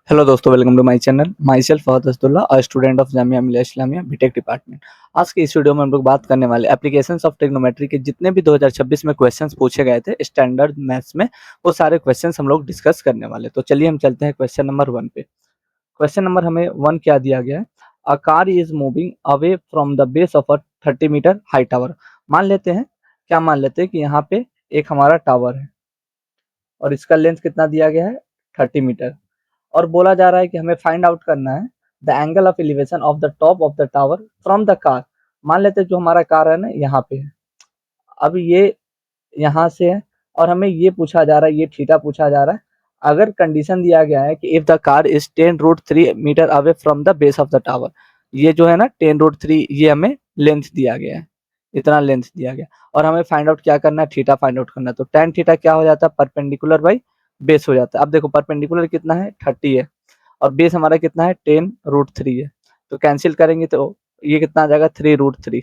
Hello दोस्तों, welcome to my channel. माई सेल्फ Fahad Asadullah, a student of Jamia Millia Islamia BTech department. आज के इस वीडियो में हम लोग बात करने वाले एप्लीकेशंस ऑफ ट्रिग्नोमेट्री के जितने भी 2026 में क्वेश्चंस पूछे गए थे स्टैंडर्ड मैथ्स में, वो सारे क्वेश्चंस हम लोग डिस्कस करने वाले। तो चलिए हम चलते हैं क्वेश्चन नंबर 1 पे। क्वेश्चन नंबर हमें 1 क्या दिया गया है? A car is moving away from the base of a 30 metre high tower. मान लेते हैं, क्या मान लेते हैं कि यहाँ पे एक हमारा टावर है और इसका लेंथ कितना दिया गया है? 30 मीटर। और बोला जा रहा है कि हमें फाइंड आउट करना है the angle of elevation of the top of the tower from the car. मान लेते हैं जो हमारा कार है ना यहाँ पे है, अब ये यहाँ से है और हमें ये पूछा जा रहा है, ये थीटा पूछा जा रहा है। अगर कंडीशन दिया गया है कि if the car is 10√3 metre away from the base of the tower, ये जो है ना 10√3, ये हमें लेंथ दिया गया है, इतना लेंथ दिया गया और हमें फाइंड आउट क्या करना है? थीटा फाइंड आउट करना है। तो tan थीटा क्या हो जाता है? परपेंडिकुलर बाई बेस हो जाता है। अब देखो परपेंडिकुलर कितना है? 30 है और बेस हमारा कितना है? 10√3 है। तो कैंसिल करेंगे तो ये कितना आ जाएगा? 3√3।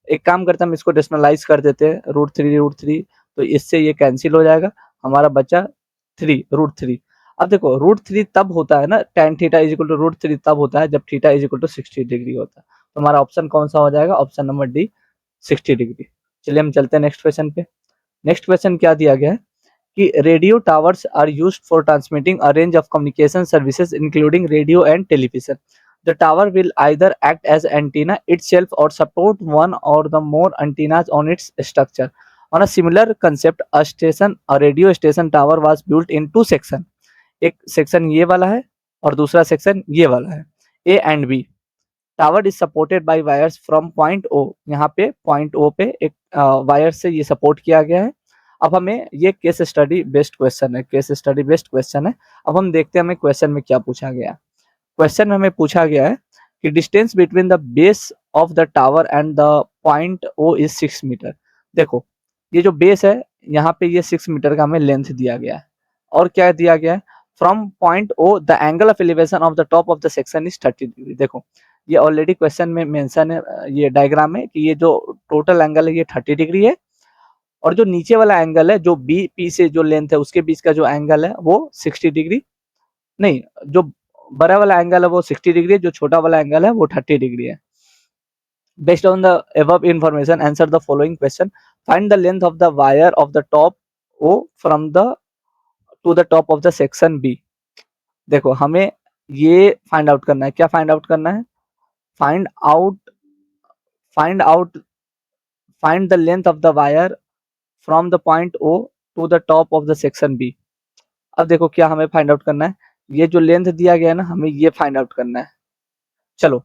एक काम करते हैं, हम इसको डेसिमलाइज कर देते हैं, √3 तो इससे ये कैंसिल हो जाएगा, हमारा बचा 3√3। अब देखो √3 तब होता है ना, tan theta is equal to √3 तब होता है जब theta is equal to 60 degree होता है। तो हमारा ऑप्शन कौन सा हो जाएगा? Option number D, 60 degree. चलिए हम चलते हैं नेक्स्ट क्वेश्चन पे। नेक्स्ट क्वेश्चन क्या दिया गया है कि radio towers are used for transmitting a range of communication services including radio and television. The tower will either act as antenna itself or support one or the more antennas on its structure. On a similar concept, a radio station tower was built in two sections. एक section ये वाला है और दूसरा section ये वाला है, A and B. Tower is supported by wires from point O. यहाँ पे पॉइंट ओ पे एक वायर से ये सपोर्ट किया गया है। अब हमें ये केस स्टडी बेस्ड क्वेश्चन है, केस स्टडी बेस्ड क्वेश्चन है। अब हम देखते हैं हमें क्वेश्चन में क्या पूछा गया है। क्वेश्चन में हमें पूछा गया है कि distance between the base of the tower and the point O is 6 metre. देखो ये जो बेस है यहाँ पे ये 6 मीटर का हमें लेंथ दिया गया है और क्या दिया गया है? From point O the angle of elevation of the top of the section is 30 degree. देखो ये ऑलरेडी क्वेश्चन में मेंशन है, ये डायग्राम है कि ये जो टोटल एंगल है ये 30 डिग्री है और जो नीचे वाला एंगल है, जो बी पी से जो लेंथ है उसके बीच का जो एंगल है वो 60 डिग्री नहीं, जो बड़ा वाला एंगल है वो 60 डिग्री है, जो छोटा वाला एंगल है वो 30 डिग्री है। Based on the above information, answer the following question. Find the length of the wire of the top O from the to the top of the section B. देखो हमें ये फाइंड आउट करना है। क्या find out करना है? Find out find out find the length of the wire from the point O to the top of the section B। अब देखो क्या हमें फाइंड आउट करना है? ये जो लेंथ दिया गया है ना, हमें ये फाइंड आउट करना है। चलो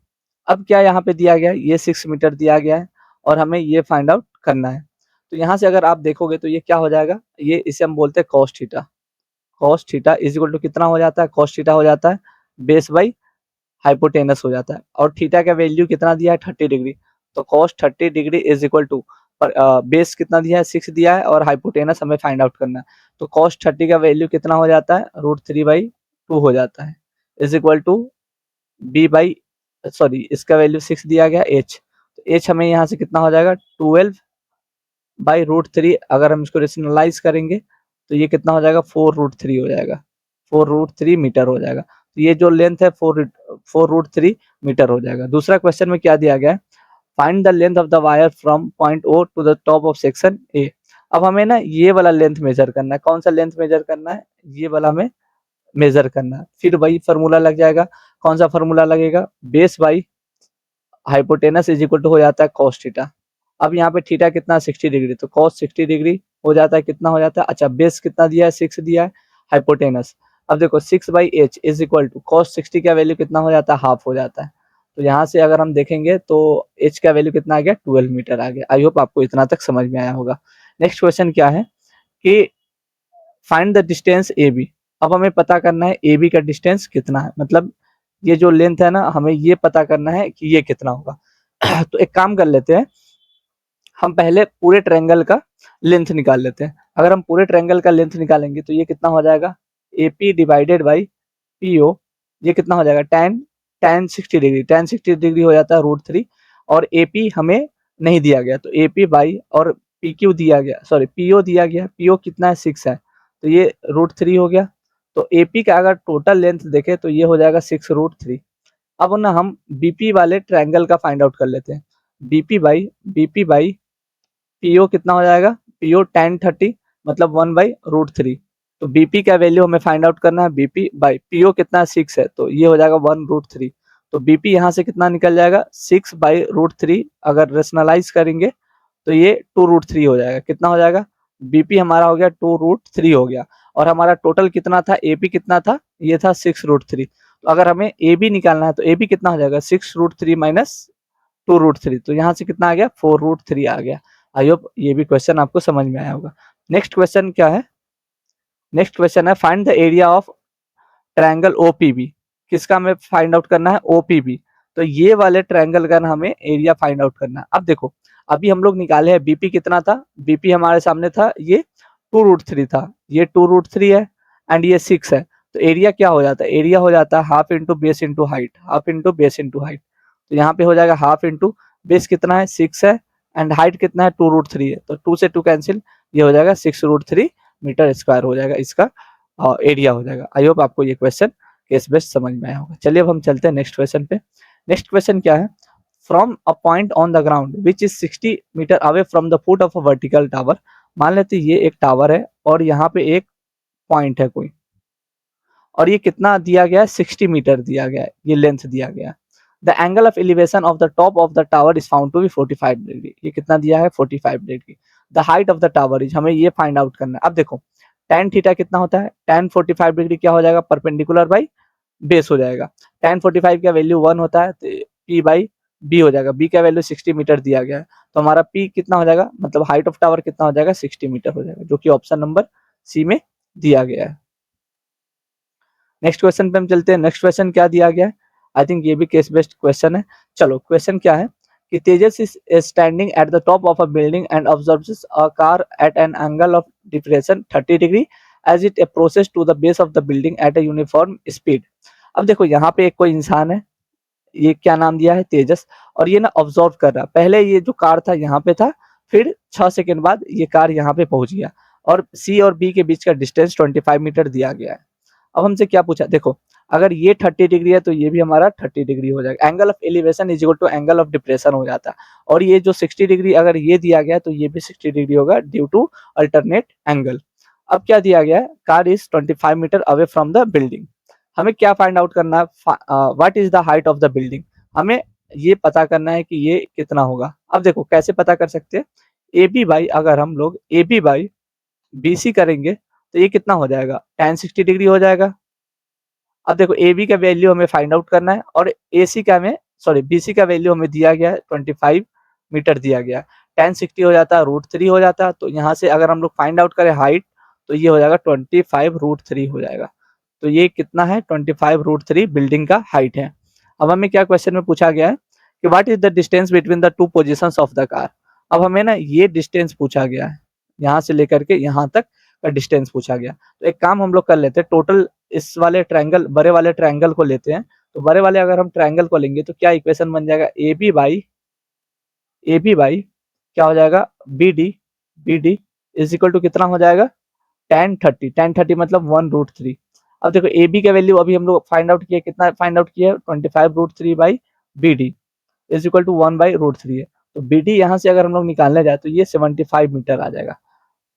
अब क्या यहाँ पे दिया गया है? ये 6 मीटर दिया गया है और हमें ये फाइंड आउट करना है। तो यहाँ से अगर आप देखोगे तो ये क्या हो जाएगा? ये इसे हम बोलते हैं cos theta. cos theta is equal to कितना हो जाता है? cos थीटा हो जाता है बेस बाई हाइपोटेनस हो जाता है और थीटा का वैल्यू कितना दिया है? 30 डिग्री। तो cos 30 degree is equal to base कितना दिया है? 6 दिया है और हाइपोटेनस हमें फाइंड आउट करना है। तो cos 30 का वैल्यू कितना हो जाता है? √3/2 हो जाता है is equal to B by sorry इसका वैल्यू 6 दिया गया एच। तो एच हमें यहाँ से कितना हो जाएगा? 12/√3। अगर हम इसको रेशनलाइज करेंगे तो ये कितना हो जाएगा? 4√3 हो जाएगा, 4√3 मीटर हो जाएगा। तो ये जो लेंथ है 4√3 मीटर हो जाएगा। दूसरा क्वेश्चन में क्या दिया गया है? Find the length of the wire from point O to the top of section A. अब हमें ना ये वाला लेंथ मेजर करना है। कौन सा लेंथ मेजर करना है? ये वाला हमें मेजर करना है। फिर वही फॉर्मूला लग जाएगा। कौन सा फॉर्मूला लगेगा? Base by hypotenuse is equal to हो जाता है cos थीटा। अब यहाँ पे थीटा कितना? 60 डिग्री। तो cos 60 डिग्री हो जाता है, कितना हो जाता है? अच्छा बेस कितना दिया है? 6 दिया है, हाइपोटेनस। अब देखो 6/h is equal to cos 60 का वैल्यू कितना हो जाता है? हाफ हो जाता है। तो यहाँ से अगर हम देखेंगे तो h का वैल्यू कितना आ गया? 12 मीटर आ गया। आई होप आपको इतना तक समझ में आया होगा। नेक्स्ट क्वेश्चन क्या है कि find the distance A B. अब हमें पता करना है ए बी का डिस्टेंस कितना है, मतलब ये जो लेंथ है ना, हमें ये पता करना है कि ये कितना होगा। तो एक काम कर लेते हैं, हम पहले पूरे ट्रायंगल का लेंथ निकाल लेते हैं। अगर हम पूरे ट्रायंगल का लेंथ निकालेंगे तो ये कितना हो जाएगा? AP divided by PO। ये कितना हो जाएगा? tan 60 डिग्री, tan 60 डिग्री हो जाता है √3 और AP हमें नहीं दिया गया तो AP बाई और PQ दिया गया, सॉरी PO दिया गया। PO कितना है? 6 है, तो ये √3 हो गया। तो एपी का अगर टोटल लेंथ देखें तो ये हो जाएगा 6√3। अब ना हम बीपी वाले ट्रायंगल का फाइंड आउट कर लेते हैं। बीपी बाई पीओ कितना हो जाएगा, पीओ tan 30 मतलब 1/√3। तो बीपी का वैल्यू हमें फाइंड आउट करना है, बीपी बाई पीओ कितना 6 है तो ये हो जाएगा 1√3। तो बीपी यहाँ से कितना निकल जाएगा 6/√3। अगर रेशनलाइज करेंगे तो ये 2√3 हो जाएगा। कितना हो जाएगा, बीपी हमारा हो गया 2√3 हो गया। और हमारा टोटल कितना था, एपी कितना था, ये था 6√3। तो अगर हमें ए बी निकालना है तो ए बी कितना हो जाएगा 6√3 माइनस 2√3। तो यहाँ से कितना आ गया 4√3 आ गया। आई होप ये भी क्वेश्चन आपको समझ में आया होगा। नेक्स्ट क्वेश्चन क्या है, नेक्स्ट क्वेश्चन है find the area of triangle OPB. किसका हमें फाइंड आउट करना है, ओपीबी। तो ये वाले ट्रायंगल का हमें एरिया फाइंड आउट करना है। अब देखो अभी हम लोग निकाले हैं बीपी कितना था, बीपी हमारे सामने था ये 2√3 था, ये 2√3 है एंड ये 6 है। तो एरिया क्या हो जाता है, एरिया हो जाता है half into base into height, half into base into height. तो यहाँ पे हो जाएगा हाफ इंटू बेस कितना है 6 है एंड हाइट कितना है 2√3 है। तो 2 से 2 कैंसिल, ये हो जाएगा 6√3 मीटर स्क्वायर हो जाएगा इसका एरिया हो जाएगा। आई होप आपको ये क्वेश्चन केस बेस्ड समझ में आया होगा। चलिए अब हम चलते हैं नेक्स्ट क्वेश्चन पे। नेक्स्ट क्वेश्चन क्या है, from a point on the ground which is 60 metre away from the foot of a vertical tower. मान लेते ये एक टावर है और यहाँ पे एक पॉइंट है कोई, और ये कितना दिया गया है 60 मीटर दिया गया है, ये लेंथ दिया गया है। The angle of elevation of the top of the tower is found to be 45 degree. ये कितना दिया है 45 degree. The height of the tower is, हमें ये फाइंड आउट करना है। अब देखो tan थीटा कितना होता है, tan 45 डिग्री क्या हो जाएगा, परपेंडिकुलर बाई बेस हो जाएगा। tan 45 का वैल्यू 1 होता है तो p बाई b हो जाएगा। b का वैल्यू 60 मीटर दिया गया है तो हमारा p कितना हो जाएगा, मतलब हाइट ऑफ टावर कितना हो जाएगा 60 मीटर हो जाएगा, जो कि ऑप्शन नंबर सी में दिया गया है। नेक्स्ट क्वेश्चन पे हम चलते हैं। नेक्स्ट क्वेश्चन क्या दिया गया है, आई थिंक ये भी केस बेस्ड क्वेश्चन है। चलो क्वेश्चन क्या है कि Tejas is standing at the top of a building and observes a car at an angle of depression 30 degree as it approaches to the base of the building at a uniform speed. अब देखो यहाँ पे एक कोई इंसान है, ये क्या नाम दिया है तेजस, और ये ना ऑब्जर्व कर रहा है। पहले ये जो कार था यहाँ पे था, फिर 6 सेकंड बाद ये कार यहाँ पे पहुंच गया, और सी और बी के बीच का डिस्टेंस 25 मीटर दिया गया है। अब हमसे क्या पूछा, देखो अगर ये 30 डिग्री है तो ये भी हमारा 30 डिग्री हो जाएगा। Angle of elevation is equal to angle of depression हो जाता है। और ये जो 60 डिग्री अगर ये दिया गया तो ये भी 60 डिग्री होगा ड्यू टू अल्टरनेट एंगल। अब क्या दिया गया है, car is 25 metre away from the building. हमें क्या फाइंड आउट करना है, what is the height of the building. हमें ये पता करना है कि ये कितना होगा। अब देखो कैसे पता कर सकते हैं, ए बी बाई, अगर हम लोग A B by B C करेंगे तो ये कितना हो जाएगा tan 60 डिग्री हो जाएगा। अब देखो ए बी का वैल्यू हमें फाइंड आउट करना है और ए सी का हमें, सॉरी बी सी का वैल्यू हमें दिया गया है 25 मीटर दिया गया है। tan 60 हो जाता है √3 हो जाता है। तो यहाँ से अगर हम लोग फाइंड आउट करें हाइट तो ये हो जाएगा 25√3 हो जाएगा। तो ये कितना है 25√3 बिल्डिंग का हाइट है। अब हमें क्या क्वेश्चन में पूछा गया है कि what is the distance between the two position of the car. अब हमें ना ये डिस्टेंस पूछा गया है, यहाँ से लेकर के यहाँ तक का डिस्टेंस पूछा गया। तो एक काम हम लोग कर लेते हैं, टोटल इस वाले ट्रायंगल, बड़े वाले ट्रायंगल को लेते हैं। तो बड़े वाले अगर हम ट्रायंगल को लेंगे तो क्या इक्वेशन बन जाएगा, ए बी बाई क्या हो जाएगा B D is equal to कितना हो जाएगा tan 30 मतलब 1√3। अब देखो ए बी का वैल्यू अभी हम लोग फाइंड आउट किया, कितना फाइंड आउट किया 25√3 by B D is equal to 1/√3 है। तो बी डी यहाँ से अगर हम लोग निकालने जाए तो ये 75 मीटर आ जाएगा।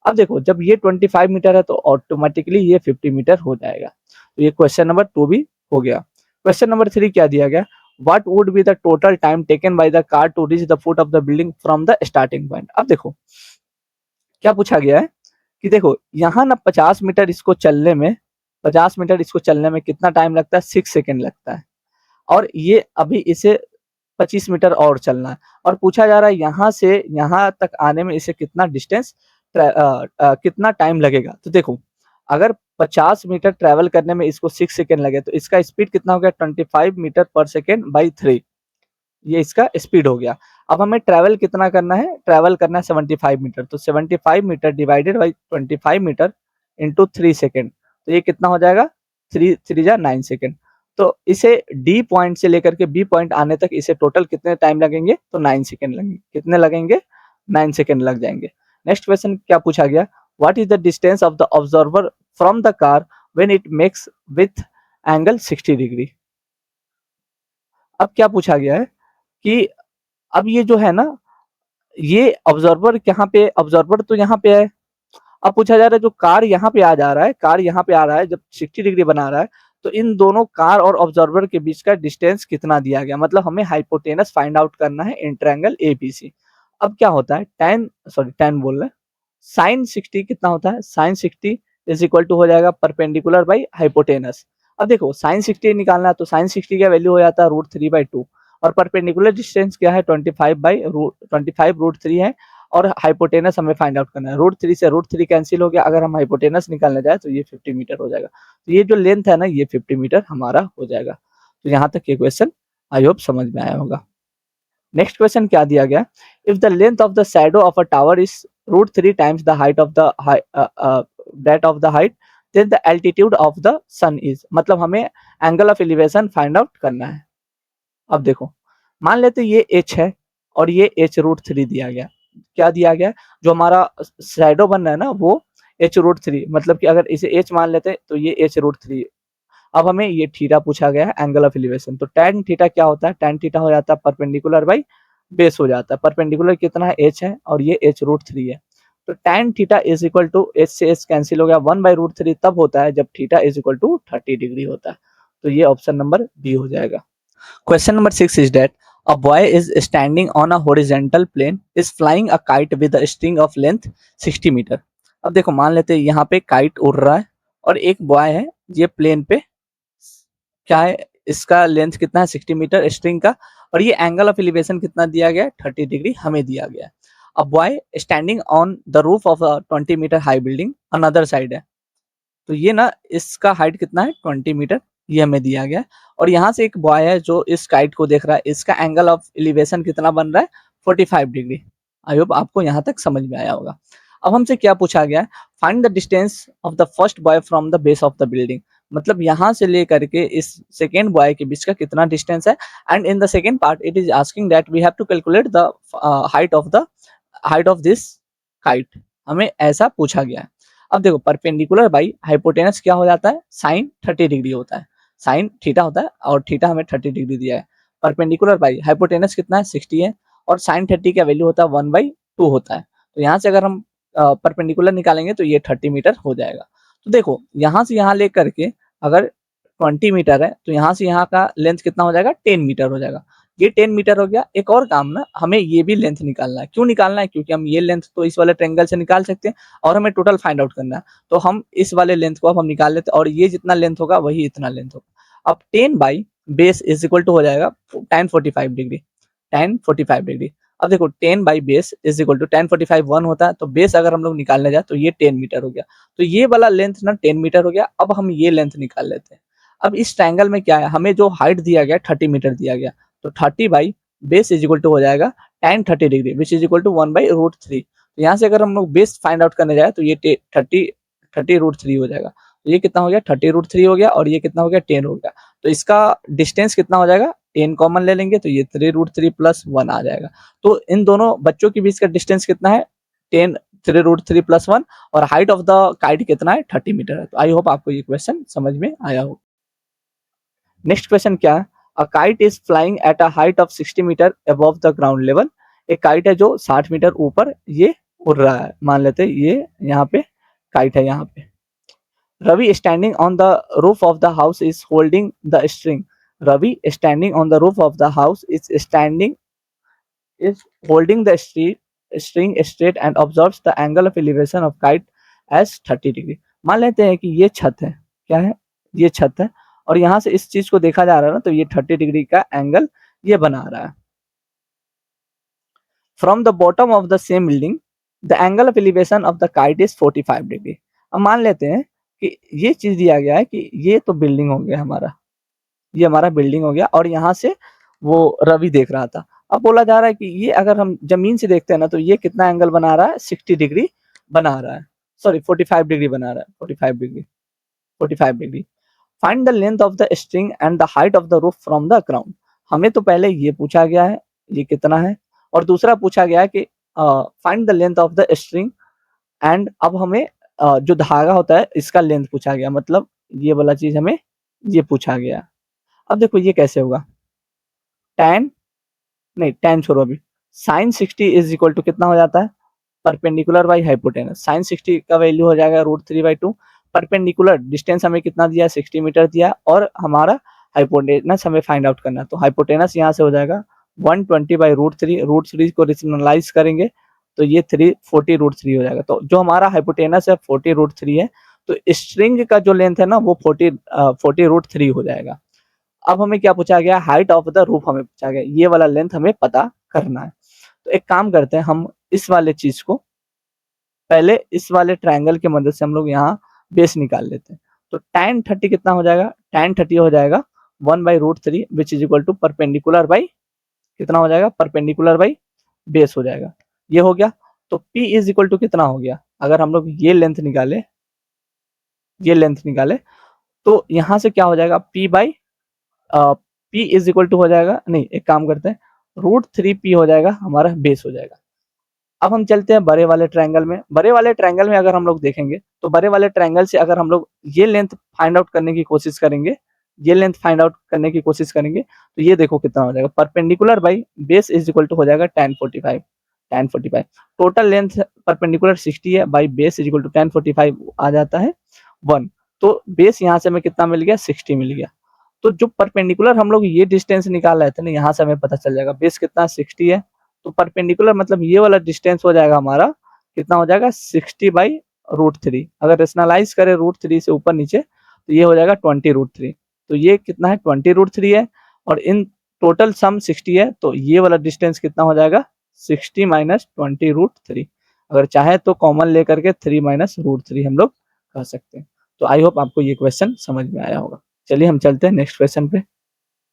अब देखो जब ये 25 मीटर है तो ऑटोमेटिकली ये 50 मीटर हो जाएगा। तो ये क्वेश्चन नंबर 2 भी हो गया। क्वेश्चन नंबर 3 क्या दिया गया, what would be the total time taken by the car to reach the foot of the building from the starting point. अब देखो क्या पूछा गया है कि देखो यहाँ ना 50 मीटर इसको चलने में, 50 मीटर इसको चलने में कितना टाइम लगता है 6 सेकेंड लगता है, और ये अभी इसे 25 मीटर और चलना है। और पूछा जा रहा है यहाँ से यहाँ तक आने में इसे कितना डिस्टेंस कितना टाइम लगेगा। तो देखो अगर 50 मीटर ट्रेवल करने में इसको 6 सेकेंड लगे तो इसका स्पीड कितना हो गया 25 मीटर पर सेकेंड बाई 3, ये इसका स्पीड हो गया। अब हमें ट्रैवल कितना करना है, ट्रैवल करना है 75 मीटर। तो 75 metre divided by 25 metre into 3 second, तो ये कितना हो जाएगा 3 जा 9 सेकेंड। तो इसे डी पॉइंट से लेकर के बी पॉइंट आने तक इसे टोटल कितने टाइम लगेंगे, तो 9 सेकेंड लगेंगे। कितने लगेंगे 9 सेकेंड लग जाएंगे। नेक्स्ट क्वेश्चन क्या पूछा गया, what is the distance of the observer from the car when it makes with angle 60 degree. अब क्या पूछा गया है कि अब ये जो है ना, ये ऑब्जर्वर कहाँ पे, ऑब्जर्वर तो यहाँ पे है। अब पूछा जा रहा है जो कार यहाँ पे आ जा रहा है, कार यहाँ पे आ रहा है जब 60 डिग्री बना रहा है, तो इन दोनों कार और ऑब्जर्वर के बीच का डिस्टेंस कितना दिया गया, मतलब हमें हाइपोटेनस फाइंड आउट करना है इन ट्रायंगल एबीसी। अब क्या होता है, tan बोल रहे हैं, साइन 60 कितना होता है, साइन 60 इज इक्वल टू हो जाएगा परपेंडिकुलर बाई हाइपोटेनस। अब देखो साइन 60 निकालना है तो साइन 60 का वैल्यू हो जाता है √3/2, और परपेंडिकुलर डिस्टेंस क्या है 25/√3 है, और हाइपोटेनस हमें फाइंड आउट करना है। √3 से √3 कैंसिल हो गया, अगर हम हाइपोटेनस निकालने जाए तो ये 50 मीटर हो जाएगा। तो ये जो लेंथ है ना, ये 50 मीटर हमारा हो जाएगा। तो यहाँ तक ये क्वेश्चन आई होप समझ में आया होगा। नेक्स्ट क्वेश्चन क्या दिया गया, if the length of the shadow of a tower is √3 times the height of the that of the height, then the altitude of the sun is, मतलब हमें angle of elevation find out करना है। अब देखो मान लेते ये h है और ये h√3 दिया गया, क्या दिया गया, जो हमारा शैडो बन रहा है ना वो h√3, मतलब कि अगर इसे h मान लेते तो ये h√3। अब हमें ये थीटा पूछा गया है, एंगल ऑफ एलिवेशन, तो tan थीटा क्या होता है, tan थीटा हो जाता है परपेंडिकुलर बाई बेस हो जाता है। परपेंडिकुलर कितना है, h है, और ये h√3 है। तो tan theta is equal to h से h कैंसिल हो गया, 1/√3 तब होता है जब theta is equal to 30 degree होता है। तो ये ऑप्शन नंबर बी हो जाएगा। Question number 6 is that a boy is standing on a horizontal plane is flying a kite with a string of length 60 metre. अब देखो मान लेते हैं यहाँ पे काइट उड़ रहा है और एक बॉय है, ये प्लेन पे क्या है, इसका लेंथ कितना है 60 मीटर स्ट्रिंग का, और ये एंगल ऑफ एलिवेशन कितना दिया गया है 30 डिग्री हमें दिया गया है। अब boy standing on the roof of a 20 metre high building another side है, तो ये ना इसका हाइट कितना है 20 मीटर, ये हमें दिया गया है। और यहाँ से एक बॉय है जो इस काइट को देख रहा है, इसका एंगल ऑफ एलिवेशन कितना बन रहा है 45 डिग्री। आई होप आपको यहाँ तक समझ में आया होगा। अब हमसे क्या पूछा गया है, find the distance of the first boy from the base of the building, मतलब यहाँ से लेकर के इस सेकेंड बॉय के बीच का कितना डिस्टेंस है। And in the second part it is asking that we have to calculate the height of this kite, हमें ऐसा पूछा गया है। अब देखो परपेंडिकुलर बाई हाइपोटेनस क्या हो जाता है, साइन 30 डिग्री होता है, साइन थीटा होता है और थीटा हमें 30 डिग्री दिया है। परपेंडिकुलर बाई हाइपोटेनस कितना है 60 है, और साइन 30 का वैल्यू होता है 1/2 होता है। तो यहाँ से अगर हम परपेंडिकुलर निकालेंगे तो ये 30 मीटर हो जाएगा। तो देखो यहाँ से यहाँ लेकर के अगर 20 मीटर है तो यहाँ से यहाँ का लेंथ कितना हो जाएगा 10 मीटर हो जाएगा। ये 10 मीटर हो गया। एक और काम ना, हमें ये भी लेंथ निकालना है। क्यों निकालना है, क्योंकि हम ये लेंथ तो इस वाले ट्रायंगल से निकाल सकते हैं और हमें टोटल फाइंड आउट करना है। तो हम इस वाले लेंथ को अब हम निकाल लेते हैं और ये जितना लेंथ होगा वही इतना लेंथ होगा। अब 10 by base is equal to हो जाएगा tan 45 डिग्री, tan 45 डिग्री। अब देखो 10 by base is equal to tan 45 1 होता है, तो बेस अगर हम लोग निकालने जाए तो ये 10 मीटर हो गया। तो ये वाला लेंथ ना 10 मीटर हो गया। अब हम ये लेंथ निकाल लेते हैं। अब इस ट्रायंगल में क्या है, हमें जो हाइट दिया गया 30 मीटर दिया गया, तो 30 by base is equal to हो जाएगा tan 30 degree which is equal to 1/√3। तो यहाँ से अगर हम लोग बेस फाइंड आउट करने जाए तो ये 30√3 हो जाएगा। तो ये कितना हो गया 30√3 हो गया, और ये कितना हो गया 10 हो गया। तो इसका डिस्टेंस कितना हो जाएगा, 10 कॉमन ले लेंगे तो ये 3√3 प्लस 1 आ जाएगा। तो इन दोनों बच्चों के बीच का डिस्टेंस कितना है 10, 3√3 प्लस 1, और हाइट ऑफ द काइट कितना है 30 मीटर है। तो आई होप आपको ये क्वेश्चन समझ में आया हो। नेक्स्ट क्वेश्चन क्या है, a kite is flying at a height of 60 metre above the ground level. एक काइट है जो 60 मीटर ऊपर ये उड़ रहा है, मान लेते हैं ये यहाँ पे काइट है। यहाँ पे Ravi standing on the roof of the house is holding the string. Ravi standing on the roof of the house is holding the string straight and observes the angle of elevation of kite as 30 degree. मान लेते हैं कि ये छत है, क्या है, ये छत है, और यहाँ से इस चीज को देखा जा रहा है ना, तो ये 30 डिग्री का एंगल ये बना रहा है। From the bottom of the same building the angle of elevation of the kite is 45 degree. अब मान लेते हैं कि ये चीज दिया गया है कि ये तो बिल्डिंग हो गया हमारा, ये हमारा बिल्डिंग हो गया, और यहाँ से वो रवि देख रहा था। अब बोला जा रहा है कि ये अगर हम जमीन से देखते हैं ना, तो ये कितना एंगल बना रहा है 60 डिग्री बना रहा है, सॉरी 45 डिग्री बना रहा है, 45 degree. Find the length of the string and the height of the roof from the ground. हमें तो पहले ये पूछा गया है ये कितना है, और दूसरा पूछा गया है कि find the length of the string, and अब हमें जो धागा होता है इसका लेंथ पूछा गया, मतलब ये वाला चीज हमें ये पूछा गया। अब देखो ये कैसे होगा, tan नहीं tan छोड़ो अभी, sin 60 इज इक्वल टू कितना हो जाता है, परपेंडिकुलर बाई हाइपोटेनस। sin 60 का वैल्यू हो जाएगा √3/2। परपेंडिकुलर डिस्टेंस हमें कितना दिया है, 60 मीटर दिया, और हमारा हाइपोटेनस हमें फाइंड आउट करना है। तो हाइपोटेनस यहाँ से हो जाएगा 120/√3, √3 को रेशनलाइज करेंगे तो ये 340√3 हो जाएगा। तो जो हमारा हाइपोटेनस है 40√3 है, तो स्ट्रिंग का जो लेंथ है ना वो 40√3 हो जाएगा। अब हमें क्या पूछा गया, हाइट ऑफ द रूफ हमें पूछा गया, ये वाला लेंथ हमें पता करना है। तो एक काम करते हैं, हम इस वाले चीज को पहले इस वाले ट्रायंगल की मदद से हम लोग यहाँ बेस निकाल लेते हैं। तो tan 30 कितना हो जाएगा, tan 30 हो जाएगा 1/√3 which is equal to perpendicular by कितना हो जाएगा, परपेंडिकुलर बाई बेस हो जाएगा। ये हो गया। तो P इज इक्वल टू कितना हो गया, अगर हम लोग ये लेंथ निकाले, ये लेंथ निकाले तो यहाँ से क्या हो जाएगा, P इज इक्वल टू हो जाएगा, नहीं एक काम करते हैं, √3P हो जाएगा हमारा बेस हो जाएगा। अब हम चलते हैं बड़े वाले ट्रायंगल में। बड़े वाले ट्रायंगल में अगर हम लोग देखेंगे तो बड़े वाले ट्रायंगल से अगर हम लोग ये लेंथ फाइंड आउट करने की कोशिश करेंगे, ये लेंथ फाइंड आउट करने की कोशिश करेंगे तो ये देखो कितना हो जाएगा, perpendicular by base is equal to हो जाएगा tan45। टोटल लेंथ परपेंडिकुलर 60 है, by base is equal to tan45 आ जाता है 1। तो बेस यहाँ से हमें कितना मिल गया, 60 मिल गया। तो जो परपेंडिकुलर हम लोग ये डिस्टेंस निकाल रहे थे ना, यहाँ से हमें पता चल जाएगा बेस कितना 60 है, तो परपेंडिकुलर मतलब ये वाला डिस्टेंस हो जाएगा हमारा कितना हो जाएगा 60/√3। अगर रेशनलाइज करें √3 से ऊपर नीचे तो ये हो जाएगा 20√3। तो ये कितना है 20√3 है, और इन टोटल सम 60 है, तो ये वाला डिस्टेंस कितना हो जाएगा 60 माइनस 20√3। अगर चाहे तो कॉमन लेकर के 3 माइनस √3 हम लोग कर सकते हैं। तो आई होप आपको ये क्वेश्चन समझ में आया होगा। चलिए हम चलते हैं नेक्स्ट क्वेश्चन पे।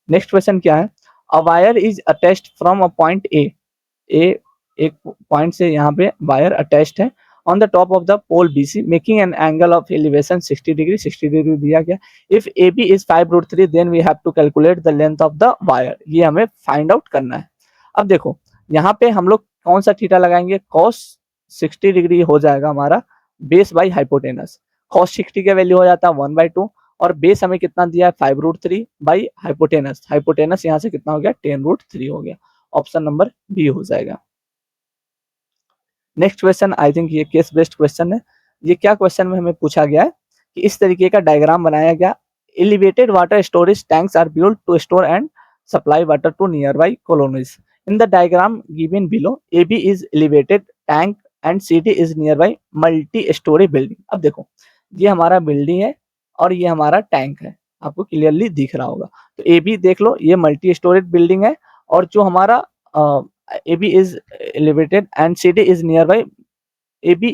नेक्स्ट क्वेश्चन क्या है, a wire is attached from a point A, एक पॉइंट से यहाँ पे वायर अटैच्ड है on the top of the pole BC making an angle of elevation 60 degree, 60 degree दिया गया। If AB is 5√3 then we have to calculate the length of the wire, ये हमें फाइंड आउट करना है। अब देखो यहाँ पे हम लोग कौन सा थीटा लगाएंगे, cos 60 डिग्री हो जाएगा हमारा बेस बाई हाइपोटेनस। cos 60 का वैल्यू हो जाता है 1/2, और बेस हमें कितना दिया है 5√3 बाई हाइपोटेनस। हाइपोटेनस यहाँ से कितना हो गया 10√3 हो गया। ऑप्शन नंबर बी हो जाएगा। नेक्स्ट क्वेश्चन आई थिंक ये केस बेस्ड क्वेश्चन है। ये क्या क्वेश्चन में हमें पूछा गया है कि इस तरीके का डायग्राम बनाया गया, elevated water storage tanks are built to store and supply water to nearby colonies. In the diagram given below AB is elevated tank and CD is nearby multi storey building. अब देखो ये हमारा building है और ये हमारा tank है, आपको क्लियरली दिख रहा होगा। तो AB देख लो ये मल्टी स्टोरेज बिल्डिंग है, और जो हमारा AB is elevated and CD is nearby, AB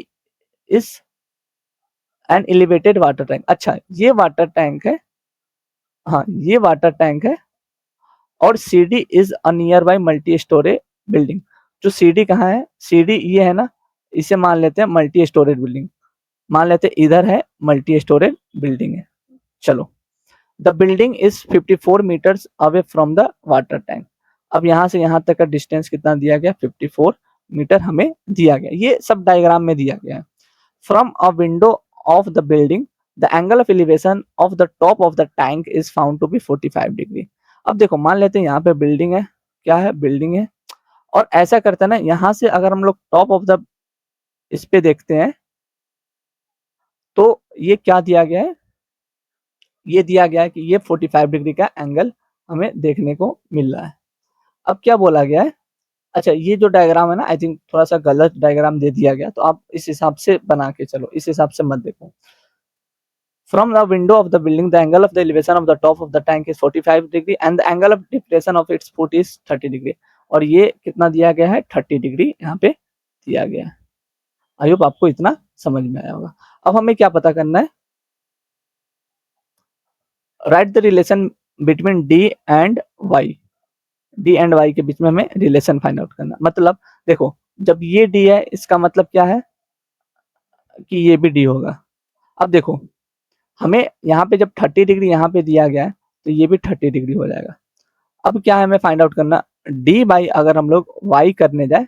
is an elevated water tank। अच्छा ये वाटर टैंक है, हाँ ये वाटर टैंक है, और CD is a near by multi storage building. जो CD कहाँ है, CD ये है ना, इसे मान लेते हैं मल्टी स्टोरेज बिल्डिंग, मान लेते हैं इधर है मल्टी स्टोरेज बिल्डिंग है। चलो the building is 54 metres away from the water tank. अब यहाँ से यहाँ तक का डिस्टेंस कितना दिया गया 54 मीटर हमें दिया गया, ये सब डायग्राम में दिया गया है। From a window of the building the angle of elevation of the top of the tank is found to be 45 degree. अब देखो मान लेते हैं यहाँ पे बिल्डिंग है, क्या है बिल्डिंग है, और ऐसा करते हैं ना, यहाँ से अगर हम लोग टॉप ऑफ द इस पे देखते हैं तो ये क्या दिया गया है, ये दिया गया है कि ये 45 डिग्री का एंगल हमें देखने को मिल रहा है। अब क्या बोला गया है, अच्छा ये जो डायग्राम है ना आई थिंक थोड़ा सा गलत डायग्राम दे दिया गया, तो आप इस हिसाब से बना के चलो, इस हिसाब से मत देखो। From the window of the building the angle of the elevation of the top of the tank is 45 degree and the angle of depression of its foot is 30 degree. और ये कितना दिया गया है 30 डिग्री यहाँ पे दिया गया है। आई होप आपको इतना समझ में आया होगा। अब हमें क्या पता करना है, right the relation between D and Y। D and Y के बीच में हमें रिलेशन फाइंड आउट करना। मतलब देखो जब ये D है इसका मतलब क्या है कि ये भी D होगा। अब देखो हमें यहाँ पे जब 30 डिग्री यहाँ पे दिया गया है तो ये भी 30 डिग्री हो जाएगा। अब क्या है हमें फाइंड आउट करना, D बाई अगर हम लोग Y करने जाए,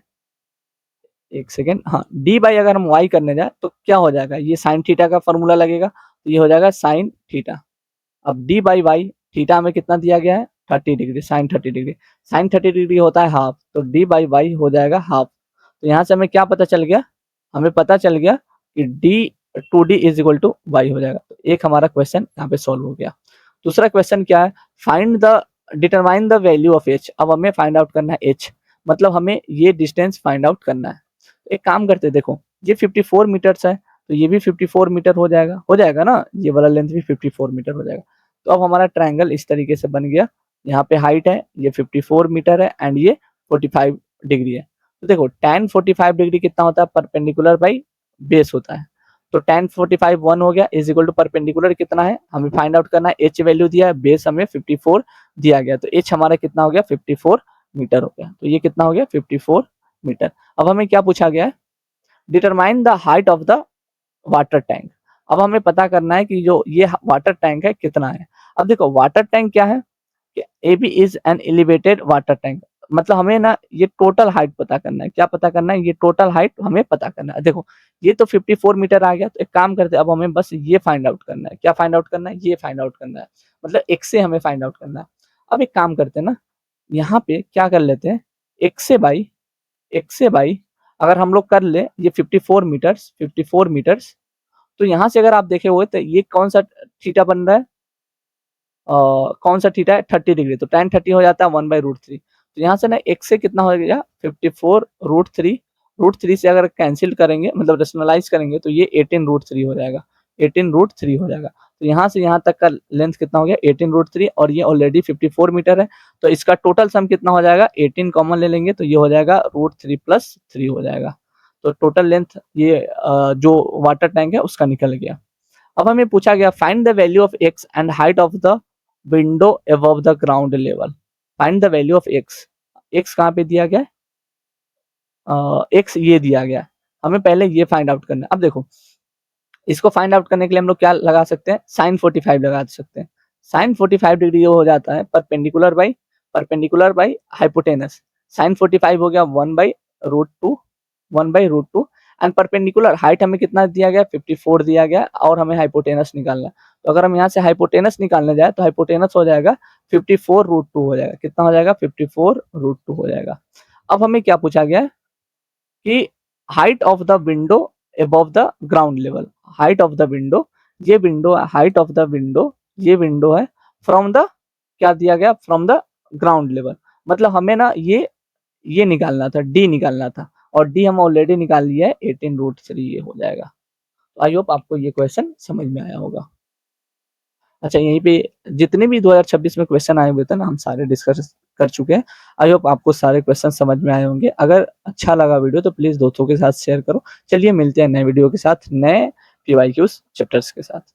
एक सेकेंड, हाँ D बाई अगर हम Y करने जाए तो क्या हो जाएगा, ये साइन थीटा का फॉर्मूला लगेगा, तो ये हो जाएगा साइन थीटा। अब डी बाई वाई, थीटा हमें कितना दिया गया है 30 degree, sine 30 degree, sine 30 degree होता है हाफ, तो डी बाई वाई हो जाएगा हाफ। तो यहाँ से हमें क्या पता चल गया, हमें पता चल गया कि D 2d is equal to Y हो जाएगा। तो एक हमारा क्वेश्चन यहाँ पे सॉल्व हो गया। दूसरा क्वेश्चन क्या है, find the determine the value of H. अब हमें फाइंड आउट करना है एच, मतलब हमें ये डिस्टेंस फाइंड आउट करना है। एक काम करते हैं, देखो ये 54 मीटर्स है, तो ये भी 54 मीटर हो जाएगा ना, ये वाला लेंथ भी 54 मीटर हो जाएगा। तो अब हमारा ट्रायंगल इस तरीके से बन गया, यहाँ पे हाइट है, ये 54 मीटर है एंड ये 45 डिग्री है। तो देखो tan 45 डिग्री कितना होता है, परपेंडिकुलर बाई बेस होता है। तो tan 45 1 हो गया इज इक्वल टू परपेंडिकुलर कितना है, हमें फाइंड आउट करना है, एच वैल्यू दिया है, बेस हमें 54 दिया गया, तो एच हमारा कितना हो गया 54 मीटर हो गया। तो ये कितना हो गया 54 मीटर। अब हमें क्या पूछा गया है, determine the height of the water tank. अब हमें पता करना है कि जो ये वाटर टैंक है कितना है। अब देखो वाटर टैंक क्या है, A B is an elevated water tank, मतलब हमें ना ये टोटल हाइट पता करना है। क्या पता करना है, ये टोटल हाइट हमें पता करना है। देखो ये तो 54 मीटर आ गया, तो एक काम करते हैं, अब हमें बस ये फाइंड आउट करना है। क्या फाइंड आउट करना है, ये फाइंड आउट करना है, मतलब x से हमें फाइंड आउट करना है। अब एक काम करते हैं ना, यहाँ पे क्या कर लेते हैं, x से बाई अगर हम लोग कर ले ये 54 मीटर्स, तो यहाँ से अगर आप देखे हुए तो ये कौन सा थीटा बन रहा है, कौन सा थीटा है 30 डिग्री, तो tan 30 हो जाता है 1/√3। तो यहाँ से ना x से कितना हो गया 54√3, √3 से अगर कैंसिल करेंगे मतलब रेशनलाइज करेंगे तो ये 18√3 हो जाएगा, 18√3 हो जाएगा। तो यहाँ से यहाँ तक का लेंथ कितना हो गया 18√3, और ये ऑलरेडी 54 मीटर है, तो इसका टोटल सम कितना हो जाएगा, 18 कॉमन ले लेंगे तो ये हो जाएगा √3 + 3 हो जाएगा। तो टोटल लेंथ ये जो वाटर टैंक है उसका निकल गया। अब हमें पूछा गया find the value of x and height of the window above the ground level. Find the value of x, x कहाँ पे दिया गया है, एक्स ये दिया गया है, हमें पहले ये फाइंड आउट करना है। अब देखो इसको फाइंड आउट करने के लिए हम लोग क्या लगा सकते हैं, साइन 45 लगा सकते हैं। साइन 45 डिग्री ये हो जाता है परपेंडिकुलर बाई हाइपोटेनस। साइन 45 हो गया 1/√2, 1/√2 एंड परपेंडिकुलर हाइट हमें कितना दिया गया 54 दिया गया, और हमें हाइपोटेनस निकालना है। तो अगर हम यहाँ से हाइपोटेनस निकालने जाए तो हाइपोटेनस हो जाएगा 54√2 हो जाएगा, कितना हो जाएगा 54√2 हो जाएगा। अब हमें क्या पूछा गया है कि height of the window above the ground level, height of the window, ये window height of the window, ये विंडो है फ्रॉम द, क्या दिया गया फ्रॉम द ग्राउंड लेवल, मतलब हमें ना ये निकालना था, डी निकालना था, और डी हम ऑलरेडी निकाल लिया है 18√3, ये हो जाएगा। तो आई होप आपको ये क्वेश्चन समझ में आया होगा। अच्छा यहीं पे जितने भी 2026 में क्वेश्चन आए हुए थे ना हम सारे डिस्कस कर चुके हैं। आई होप आपको सारे क्वेश्चन समझ में आए होंगे। अगर अच्छा लगा वीडियो तो प्लीज दोस्तों के साथ शेयर करो। चलिए मिलते हैं नए वीडियो के साथ, नए PYQs चैप्टर्स के साथ।